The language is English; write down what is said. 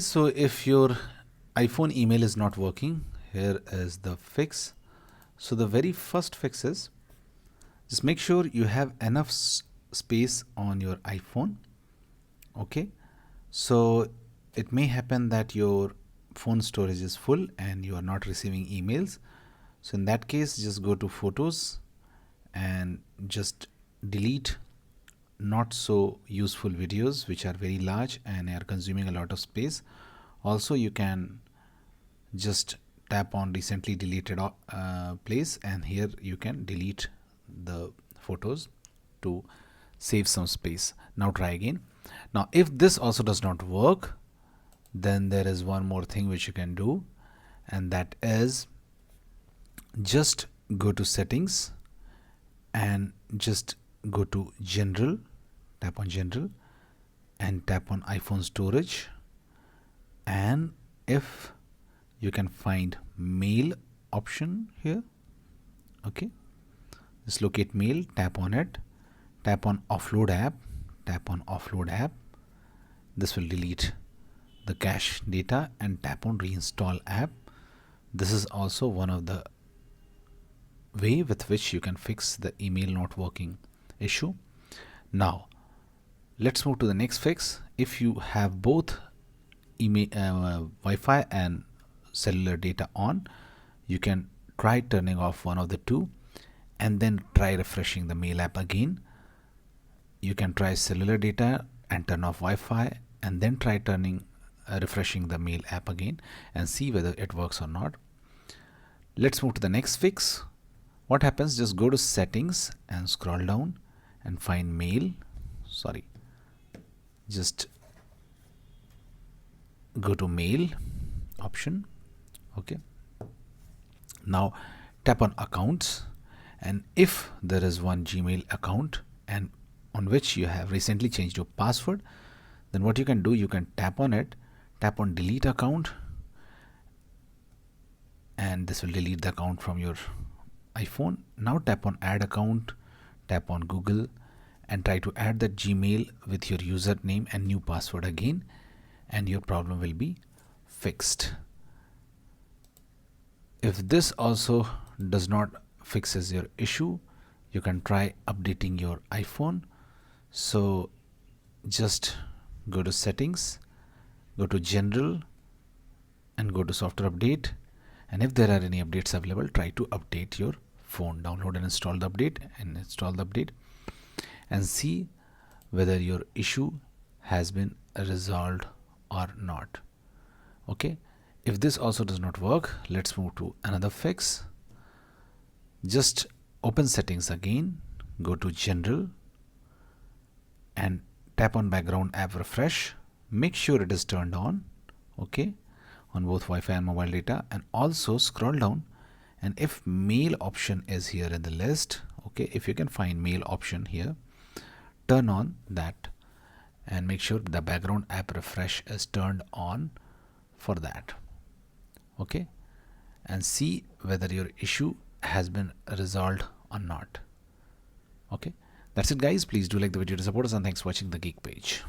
So if your iPhone email is not working, here is the fix. So the very first fix is just make sure you have enough space on your iPhone. Okay, so it may happen that your phone storage is full and you are not receiving emails. So in that case, just go to photos and just delete not so useful videos which are very large and are consuming a lot of space. Also, you can just tap on recently deleted place, and here you can delete the photos to save some space. Now try again. Now if this also does not work, then there is one more thing which you can do, and that is just go to settings and just go to general, tap on general and tap on iPhone storage, and if you can find mail option here, okay, just locate mail, tap on it, tap on offload app, tap on offload app. This will delete the cache data, and tap on reinstall app. This is also one of the way with which you can fix the email not working issue. Now let's move to the next fix. If you have both email Wi-Fi and cellular data on, you can try turning off one of the two and then try refreshing the mail app again. You can try cellular data and turn off Wi-Fi and then try refreshing the mail app again and see whether it works or not. Let's move to the next fix. What happens, just go to settings and scroll down and find mail. Sorry, just go to mail option. Okay, now tap on accounts, and if there is one Gmail account and on which you have recently changed your password, then what you can do, you can tap on it, tap on delete account, and this will delete the account from your iPhone. Now tap on add account, tap on Google and try to add that Gmail with your username and new password again, and your problem will be fixed. If this also does not fixes your issue, you can try updating your iPhone. So just go to settings, go to general and go to software update, and if there are any updates available, try to update your phone. Download and install the update and see whether your issue has been resolved or not. Okay, if this also does not work, let's move to another fix. Just open settings again, go to general and tap on background app refresh. Make sure it is turned on, okay, on both Wi-Fi and mobile data, and also scroll down, and if mail option is here in the list, okay, if you can find mail option here, turn on that and make sure the background app refresh is turned on for that. Okay, and see whether your issue has been resolved or not. Okay, that's it guys. Please do like the video to support us, and thanks for watching the Geek Page.